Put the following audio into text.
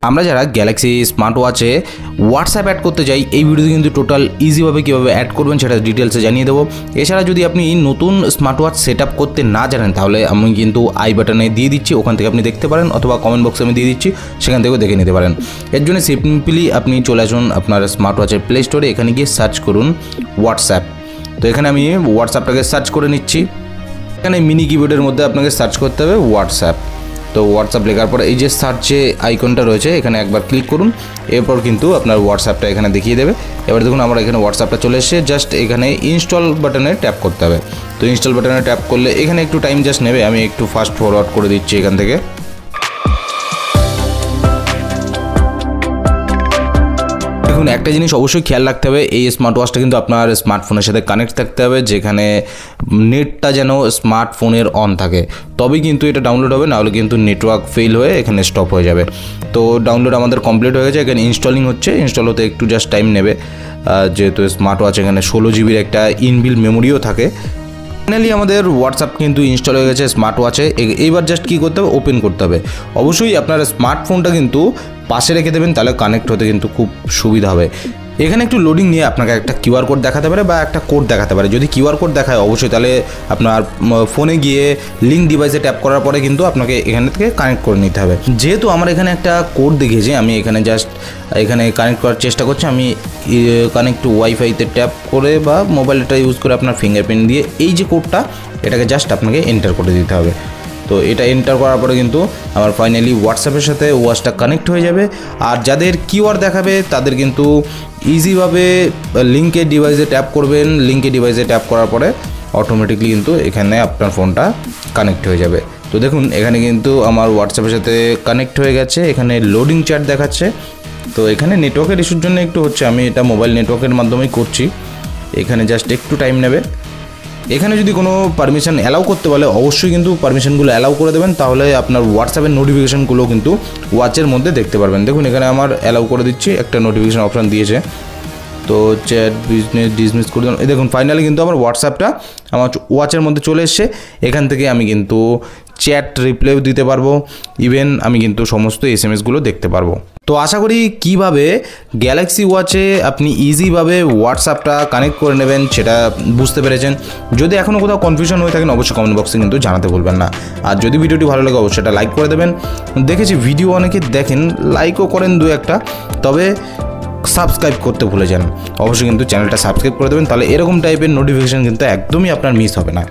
আমরা যারা Galaxy smart ওয়াচে WhatsApp add করতে চাই এই ভিডিওতে কিন্তু টোটাল ইজিভাবে কীভাবে অ্যাড করবেন সেটা ডিটেলসে জানিয়ে দেবো। এছাড়া যদি আপনি নতুন স্মার্ট ওয়াচ সেট আপ করতে না জানেন তাহলে আমি কিন্তু আই বাটনে দিয়ে দিচ্ছি, ওখান থেকে আপনি দেখতে পারেন, অথবা কমেন্ট বক্সে আমি দিয়ে দিচ্ছি, সেখান থেকেও দেখে নিতে পারেন। এর জন্য সিম্পলি আপনি চলে আসুন আপনার স্মার্ট ওয়াচের প্লে স্টোরে, এখানে গিয়ে সার্চ করুন হোয়াটসঅ্যাপ। তো এখানে আমি হোয়াটসঅ্যাপটাকে সার্চ করে নিচ্ছি। এখানে মিনি কিবোর্ডের মধ্যে আপনাকে সার্চ করতে হবে হোয়াটসঅ্যাপ। তো হোয়াটসঅ্যাপ লেখার পরে এই যে সার্চে আইকনটা রয়েছে এখানে একবার ক্লিক করুন, এরপর কিন্তু আপনার হোয়াটসঅ্যাপটা এখানে দেখিয়ে দেবে। এবার দেখুন আমরা এখানে হোয়াটসঅ্যাপটা চলে এসেছে, জাস্ট এখানে ইনস্টল বাটনে ট্যাপ করতে হবে। তো ইনস্টল বাটনে ট্যাপ করলে এখানে একটু টাইম জাস্ট নেবে, আমি একটু ফাস্ট ফরওয়ার্ড করে দিচ্ছি এখান থেকে। দেখুন একটা জিনিস অবশ্যই খেয়াল রাখতে হবে, এই স্মার্ট ওয়াচটা কিন্তু আপনার স্মার্টফোনের সাথে কানেক্ট থাকতে হবে, যেখানে নেটটা যেন স্মার্টফোনের অন থাকে, তবেই কিন্তু এটা ডাউনলোড হবে, নাহলে কিন্তু নেটওয়ার্ক ফেল হয়ে এখানে স্টপ হয়ে যাবে। তো ডাউনলোড আমাদের কমপ্লিট হয়ে গেছে, এখানে ইনস্টলিং হচ্ছে, ইনস্টল হতে একটু জাস্ট টাইম নেবে, যেহেতু স্মার্ট ওয়াচ এখানে 16 জিবির একটা ইনবিল্ট মেমোরিও থাকে। ফাইনালি আমাদের হোয়াটসঅ্যাপ কিন্তু ইনস্টল হয়ে গেছে স্মার্ট ওয়াচে। এইবার জাস্ট কী করতে হবে, ওপেন করতে হবে। অবশ্যই আপনার স্মার্টফোনটা কিন্তু পাশে রেখে দেবেন, তাহলে কানেক্ট হতে কিন্তু খুব সুবিধা হবে। এখানে একটু লোডিং নিয়ে আপনাকে একটা কিউআর কোড দেখাতে পারে বা একটা কোড দেখাতে পারে। যদি কিউআর কোড দেখায় অবশ্যই তাহলে আপনার ফোনে গিয়ে লিঙ্ক ডিভাইসে ট্যাপ করার পরে কিন্তু আপনাকে এখানে থেকে কানেক্ট করে নিতে হবে। যেহেতু আমার এখানে একটা কোড দেখিয়েছে, আমি এখানে জাস্ট এখানে কানেক্ট করার চেষ্টা করছি। আমি কানেক্ট ওয়াইফাইতে ট্যাপ করে বা মোবাইলটা ইউজ করে আপনার ফিঙ্গারপ্রিন্ট দিয়ে এই যে কোডটা এটাকে জাস্ট আপনাকে এন্টার করে দিতে হবে। তো এটা এন্টার করার পরে কিন্তু আমার ফাইনালি হোয়াটসঅ্যাপের সাথে ওয়াচটা কানেক্ট হয়ে যাবে। আর যাদের কিউআর দেখাবে তাদের কিন্তু ইজিভাবে লিঙ্কে ডিভাইসে ট্যাপ করবেন, লিঙ্কে ডিভাইসে ট্যাপ করার পরে অটোমেটিকলি কিন্তু এখানে আপনার ফোনটা কানেক্ট হয়ে যাবে। তো দেখুন এখানে কিন্তু আমার হোয়াটসঅ্যাপের সাথে কানেক্ট হয়ে গেছে, এখানে লোডিং চ্যাট দেখাচ্ছে। তো এখানে নেটওয়ার্কের ইস্যুর জন্য একটু হচ্ছে, আমি এটা মোবাইল নেটওয়ার্কের মাধ্যমেই করছি, এখানে জাস্ট একটু টাইম নেবে। এখানে যদি কোনো পারমিশন অ্যালাউ করতে বলে অবশ্যই কিন্তু পারমিশনগুলো অ্যালাউ করে দেবেন, তাহলে আপনার হোয়াটসঅ্যাপের নোটিফিকেশানগুলো কিন্তু ওয়াচের মধ্যে দেখতে পারবেন। দেখুন এখানে আমার অ্যালাউ করে দিচ্ছি, একটা নোটিফিকেশান অপশান দিয়েছে। তো চ্যাট বিজনেস ডিসমিস করে দিলাম। এই দেখুন ফাইনালি কিন্তু আমার হোয়াটসঅ্যাপটা আমার ওয়াচের মধ্যে চলে এসছে। এখান থেকে আমি কিন্তু চ্যাট রিপ্লাইও দিতে পারবো, ইভেন আমি কিন্তু সমস্ত এসএমএসগুলো দেখতে পারবো। তো আশা করি কীভাবে গ্যালাক্সি ওয়াচে আপনি ইজিভাবে হোয়াটসঅ্যাপটা কানেক্ট করে নেবেন সেটা বুঝতে পেরেছেন। যদি এখনও কোথাও কনফিউশন হয়ে থাকেন অবশ্যই কমেন্ট বক্সে কিন্তু জানাতে ভুলবেন না। আর যদি ভিডিওটি ভালো লাগে অবশ্যই এটা লাইক করে দেবেন। দেখেছি ভিডিও অনেকে দেখেন, লাইকও করেন দু একটা, তবে সাবস্ক্রাইব করতে ভুলে যান। অবশ্যই কিন্তু চ্যানেলটা সাবস্ক্রাইব করে দেবেন, তাহলে এরকম টাইপের নোটিফিকেশান কিন্তু একদমই আপনার মিস হবে না।